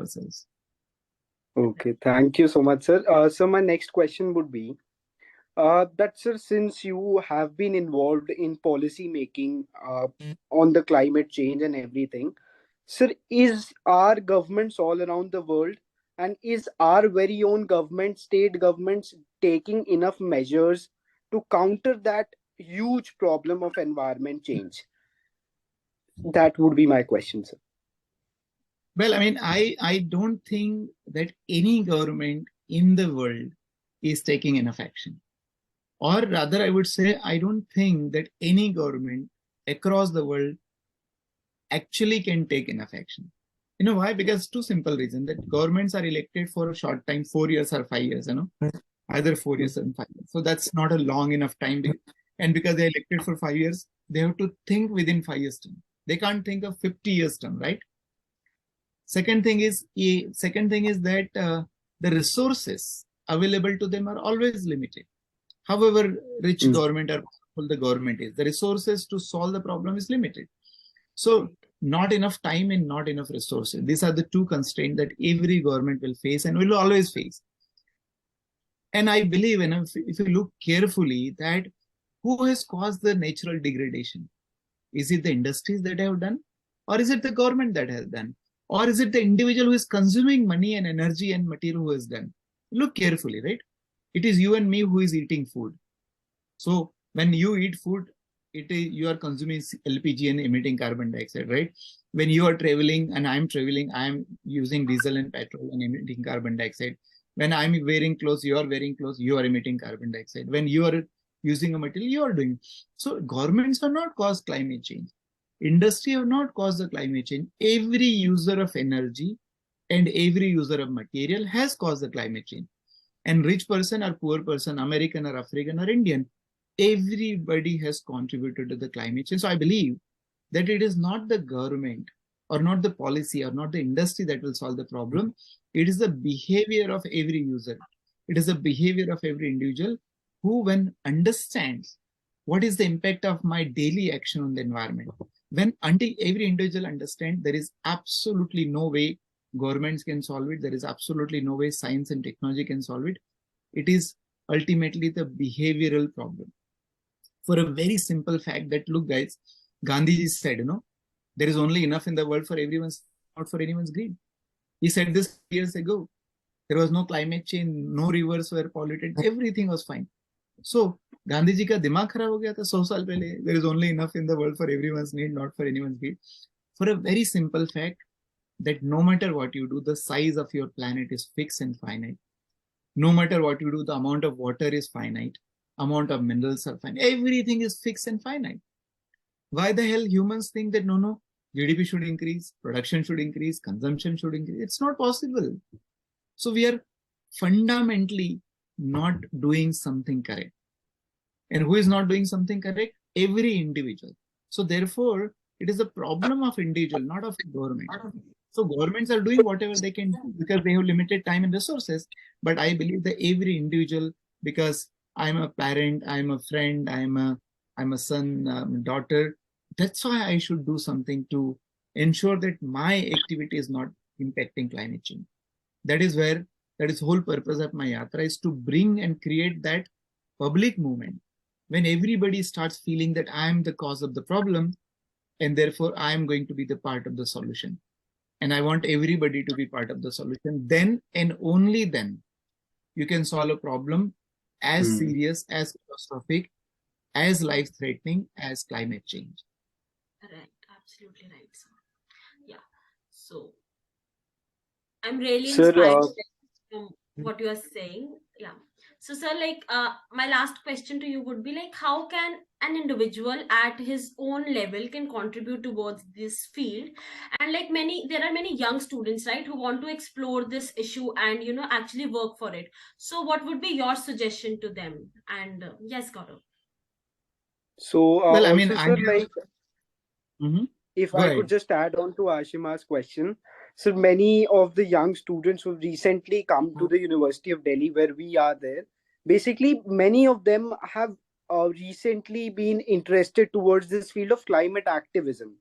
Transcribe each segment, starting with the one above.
ourselves. Okay, thank you so much, sir. So my next question would be that, sir, since you have been involved in policy making on the climate change and everything, sir, is our governments all around the world and is our very own government, state governments, taking enough measures to counter that huge problem of environment change? That would be my question, sir. Well, I mean, I don't think that any government in the world is taking enough action. Or rather, I would say, I don't think that any government across the world actually can take enough action. You know why? Because two simple reasons, that governments are elected for a short time, 4 years or 5 years, either 4 years and 5 years. So that's not a long enough time. And because they're elected for 5 years, they have to think within 5 years term. They can't think of 50 years term, right? Second thing is that the resources available to them are always limited. However rich government or powerful the government is, the resources to solve the problem is limited. So not enough time and not enough resources. These are the two constraints that every government will face and will always face. And I believe, if you look carefully, that who has caused the natural degradation? Is it the industries that have done? Or is it the government that has done? Or is it the individual who is consuming money and energy and material who has done? Look carefully, right? It is you and me who is eating food. So when you eat food, you are consuming LPG and emitting carbon dioxide, right? When you are traveling and I'm traveling, I'm using diesel and petrol and emitting carbon dioxide. When I'm wearing clothes, you are wearing clothes, you are emitting carbon dioxide. When you are using a material, you are doing. So governments have not caused climate change. Industry have not caused the climate change. Every user of energy and every user of material has caused the climate change. And rich person or poor person, American or African or Indian, everybody has contributed to the climate change. So I believe that it is not the government or not the policy or not the industry that will solve the problem. It is the behavior of every user. It is the behavior of every individual who, when understands what is the impact of my daily action on the environment, when until every individual understands, there is absolutely no way governments can solve it. There is absolutely no way science and technology can solve it. It is ultimately the behavioral problem. For a very simple fact that, look guys, Gandhiji said, there is only enough in the world for everyone's, not for anyone's greed. He said this years ago. There was no climate change, no rivers were polluted, everything was fine. So Gandhi ji ka dimag kharab ho gaya tha 100 saal pehle. There is only enough in the world for everyone's need, not for anyone's greed. For a very simple fact that no matter what you do, the size of your planet is fixed and finite. No matter what you do, the amount of water is finite, amount of minerals are finite. Everything is fixed and finite. Why the hell humans think that no, GDP should increase, production should increase, consumption should increase? It's not possible. So we are fundamentally not doing something correct. And who is not doing something correct? Every individual. So therefore, it is a problem of individual, not of government. So governments are doing whatever they can do because they have limited time and resources. But I believe that every individual, because I'm a parent, I'm a friend, I'm a son, daughter, that's why I should do something to ensure that my activity is not impacting climate change. That is the whole purpose of my yatra, is to bring and create that public movement when everybody starts feeling that I am the cause of the problem and therefore I am going to be the part of the solution. And I want everybody to be part of the solution. Then and only then you can solve a problem as serious, as catastrophic, as life-threatening as climate change. Right, absolutely right, sir. Yeah. So I'm really Sir, inspired from what you are saying. Yeah. So, sir, my last question to you would be how can an individual at his own level can contribute towards this field? And there are many young students, right, who want to explore this issue and actually work for it. So, what would be your suggestion to them? And yes, Gaurav. so Well, I mean, also, sir, if Go I could ahead. just add on to Ashima's question, so many of the young students who recently come to the University of Delhi, where we are there, basically many of them have recently been interested towards this field of climate activism.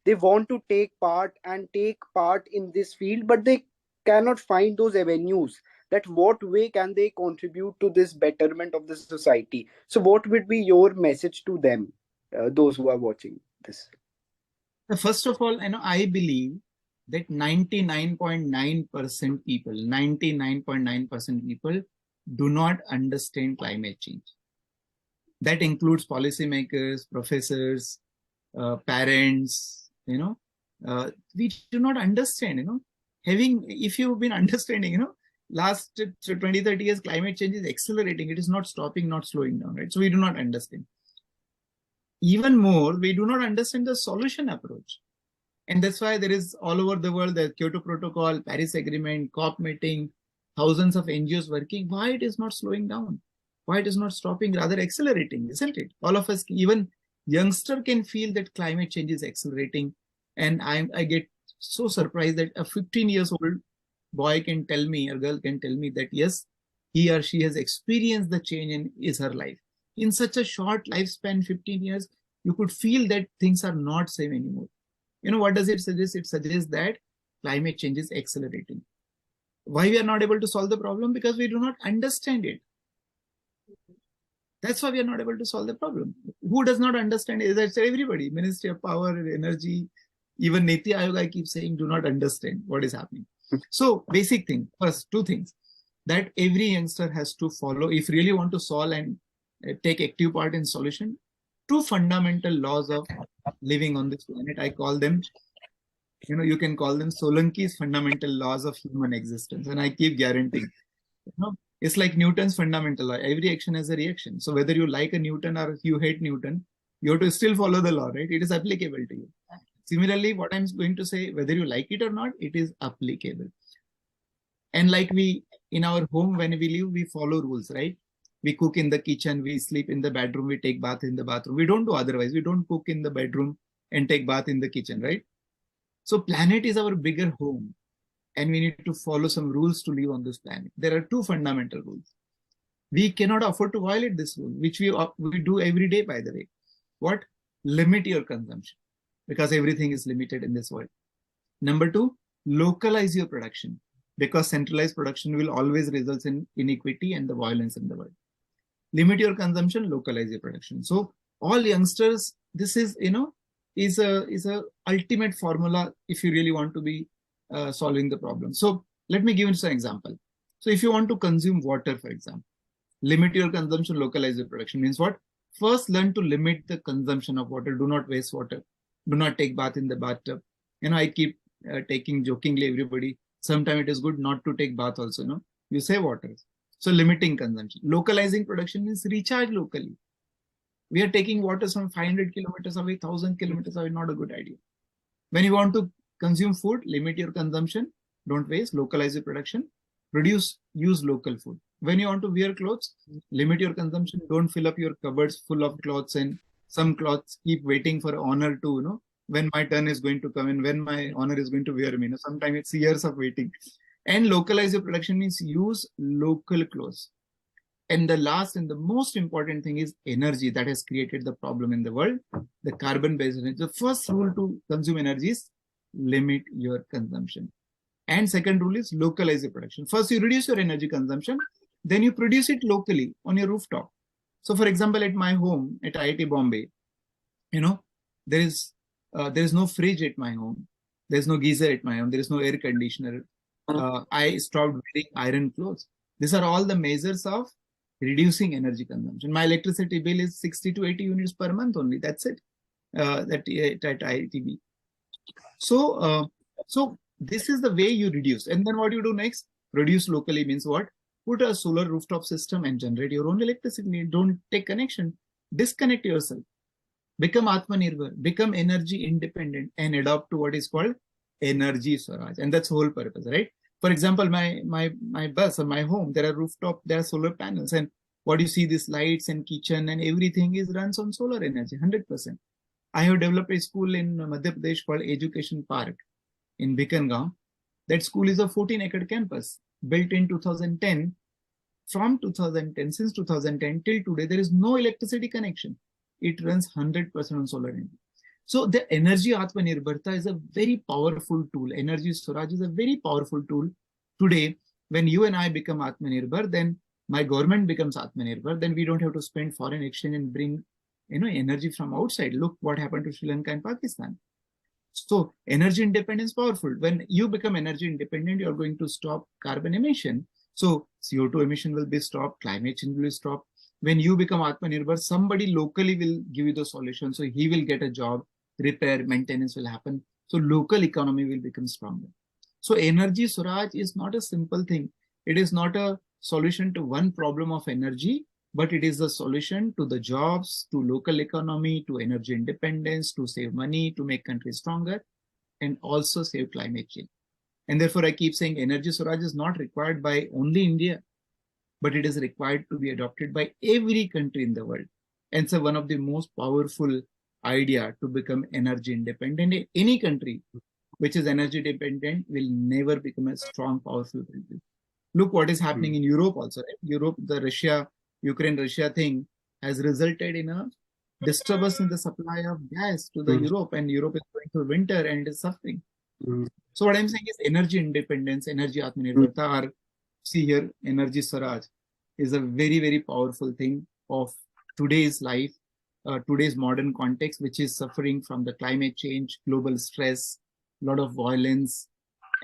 They want to take part in this field, but they cannot find those avenues, that what way can they contribute to this betterment of the society. So what would be your message to them, those who are watching this? First of all, I believe that 99.9% people, 99.9% people do not understand climate change. That includes policymakers, professors, parents, we do not understand, if you've been understanding, last 20, 30 years, climate change is accelerating. It is not stopping, not slowing down, right? So we do not understand. Even more, we do not understand the solution approach. And that's why there is all over the world, the Kyoto Protocol, Paris Agreement, COP meeting, thousands of NGOs working. Why it is not slowing down? Why it is not stopping, rather accelerating, isn't it? All of us, even youngster, can feel that climate change is accelerating. And I get so surprised that a 15 years old boy can tell me, or girl can tell me that yes, he or she has experienced the change in is her life. In such a short lifespan, 15 years, you could feel that things are not same anymore. What does it suggest? It suggests that climate change is accelerating. Why we are not able to solve the problem? Because we do not understand it. That's why we are not able to solve the problem. Who does not understand it? As I said, everybody, Ministry of Power, Energy, even Niti Aayog, I keep saying, do not understand what is happening. So basic thing, first, two things that every youngster has to follow if really want to solve and take active part in solution. Two fundamental laws of living on this planet. I call them, you can call them Solanki's fundamental laws of human existence. And I keep guaranteeing, it's like Newton's fundamental law. Every action has a reaction. So whether you like a Newton or you hate Newton, you have to still follow the law, right? It is applicable to you. Similarly, what I'm going to say, whether you like it or not, it is applicable. And like in our home, when we live, we follow rules, right? We cook in the kitchen, we sleep in the bedroom, we take bath in the bathroom. We don't do otherwise. We don't cook in the bedroom and take bath in the kitchen, right? So planet is our bigger home. And we need to follow some rules to live on this planet. There are two fundamental rules. We cannot afford to violate this rule, which we do every day, by the way. What? Limit your consumption, because everything is limited in this world. Number two, localize your production, because centralized production will always result in inequity and the violence in the world. Limit your consumption, localize your production. So all youngsters, this is, is a ultimate formula if you really want to be solving the problem. So let me give you an example. So if you want to consume water, for example, limit your consumption, localize your production means what? First, learn to limit the consumption of water. Do not waste water. Do not take bath in the bathtub. I keep taking jokingly everybody. Sometimes it is good not to take bath also. You save water. So limiting consumption. Localizing production means recharge locally. We are taking water from 500 kilometers away, 1,000 kilometers away. Not a good idea. When you want to consume food, limit your consumption. Don't waste. Localize your production. Use local food. When you want to wear clothes, limit your consumption. Don't fill up your cupboards full of clothes, and some clothes keep waiting for honor to, when my turn is going to come and when my honor is going to wear me. Sometimes it's years of waiting. And localize your production means use local clothes. And the last and the most important thing is energy that has created the problem in the world, the carbon-based energy. The first rule to consume energy is limit your consumption. And second rule is localize your production. First, you reduce your energy consumption, then you produce it locally on your rooftop. So for example, at my home, at IIT Bombay, there is no fridge at my home. There's no geyser at my home. There is no air conditioner. I stopped wearing iron clothes. These are all the measures of reducing energy consumption. My electricity bill is 60 to 80 units per month only. That's it. At IITB. So this is the way you reduce. And then what you do next? Produce locally means what? Put a solar rooftop system and generate your own electricity. Don't take connection. Disconnect yourself. Become Atmanirbhar. Become energy independent and adopt to what is called energy Swaraj. And that's the whole purpose, right? For example, my bus or my home, there are rooftop, there are solar panels. And what you see, these lights and kitchen and everything runs on solar energy, 100%. I have developed a school in Madhya Pradesh called Education Park in Bikangaon. That school is a 14-acre campus built in 2010. From 2010, since 2010 till today, there is no electricity connection. It runs 100% on solar energy. So the energy Atmanirbharta is a very powerful tool. Energy Swaraj is a very powerful tool Today, when you and I become Atmanirbhar, then my government becomes Atmanirbhar, then we don't have to spend foreign exchange and bring energy from outside. Look what happened to Sri Lanka and Pakistan. So energy independence is powerful. When you become energy independent, you're going to stop carbon emission. So CO2 emission will be stopped, climate change will be stopped. When you become Atmanirbhar, somebody locally will give you the solution. So he will get a job, repair, maintenance will happen. So local economy will become stronger. So energy Swaraj is not a simple thing. It is not a solution to one problem of energy, but it is the solution to the jobs, to local economy, to energy independence, to save money, to make countries stronger, and also save climate change. And therefore, I keep saying energy Swaraj is not required by only India, but it is required to be adopted by every country in the world. And so one of the most powerful idea to become energy independent. Any country which is energy dependent will never become a strong, powerful country. Look what is happening in Europe also. Right? Europe, the Ukraine-Russia thing has resulted in a disturbance in the supply of gas to the Europe, and Europe is going through winter and is suffering. So what I'm saying is energy independence, energy Atmanirbharta, or see here, energy Swaraj is a very, very powerful thing of today's life, today's modern context, which is suffering from the climate change, global stress, a lot of violence,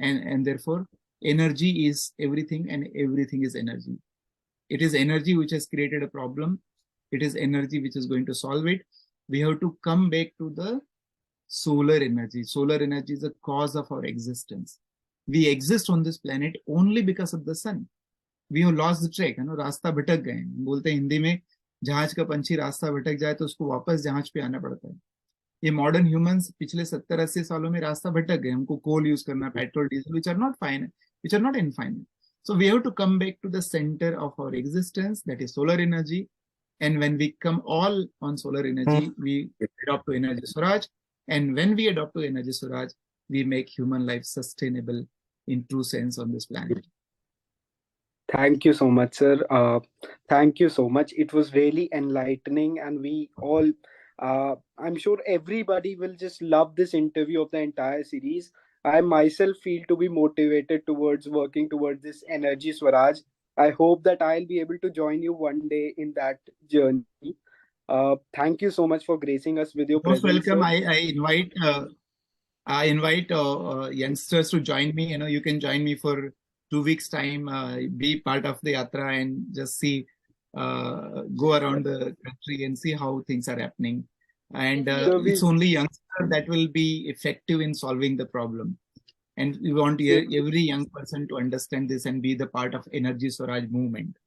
and therefore energy is everything, and everything is energy. It is energy which has created a problem. It is energy which is going to solve it. We have to come back to the solar energy. Solar energy is the cause of our existence. We exist on this planet only because of the sun. We have lost the track, रास्ता भटक गए. बोलते हैं हिंदी में, जहाज का पंछी रास्ता भटक जाए तो उसको वापस जहाज पे आना पड़ता है. ये मॉडर्न ह्यूमंस पिछले 70-80 सालों में रास्ता भटक गए. हमको कोल यूज करना, petrol, diesel, which are not fine, which are not infinite. So we have to come back to the center of our existence, that is solar energy. And when we come all on solar energy, we adopt to energy Swaraj. And when we adopt to energy Swaraj, we make human life sustainable in true sense on this planet. Thank you so much, sir. Thank you so much. It was really enlightening, and we all, I'm sure everybody will just love this interview of the entire series. I myself feel to be motivated towards working towards this energy Swaraj. I hope that I'll be able to join you one day in that journey. Thank you so much for gracing us with your Most presence. welcome. Sir. I invite youngsters to join me. You can join me for 2 weeks time, be part of the yatra and just see, go around the country and see how things are happening. And it's only youngsters that will be effective in solving the problem. And we want every young person to understand this and be the part of Energy Swaraj movement.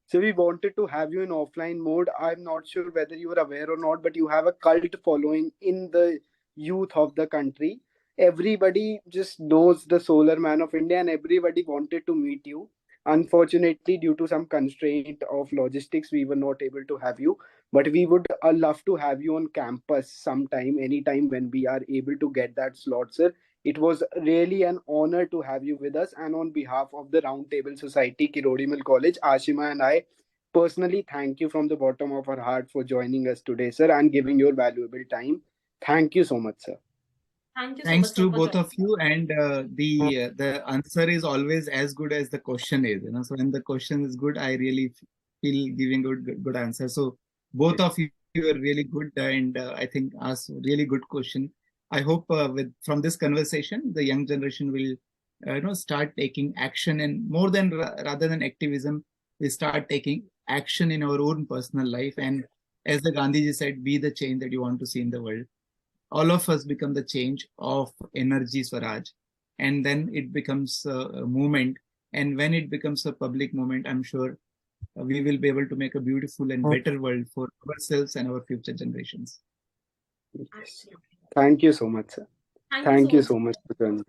So we wanted to have you in offline mode. I'm not sure whether you are aware or not, but you have a cult following in the youth of the country. Everybody just knows the solar man of India, and everybody wanted to meet you. Unfortunately, due to some constraint of logistics, we were not able to have you. But we would love to have you on campus sometime, anytime when we are able to get that slot, sir. It was really an honor to have you with us. And on behalf of the Roundtable Society, Kirodimal College, Ashima and I personally thank you from the bottom of our heart for joining us today, sir, and giving your valuable time. Thank you so much, sir. Thank you so Thanks much, to sir, both of you. And the answer is always as good as the question is. So when the question is good, I really feel giving good answer. So both of you are really good, and I think asked really good question. I hope from this conversation, the young generation will start taking action, and more than rather than activism, we start taking action in our own personal life. And as the Gandhiji said, be the change that you want to see in the world. All of us become the change of energy Swaraj, and then it becomes a movement. And when it becomes a public movement, I'm sure we will be able to make a beautiful and better world for ourselves and our future generations. Yes. Thank you so much, sir. Thank you so much for joining.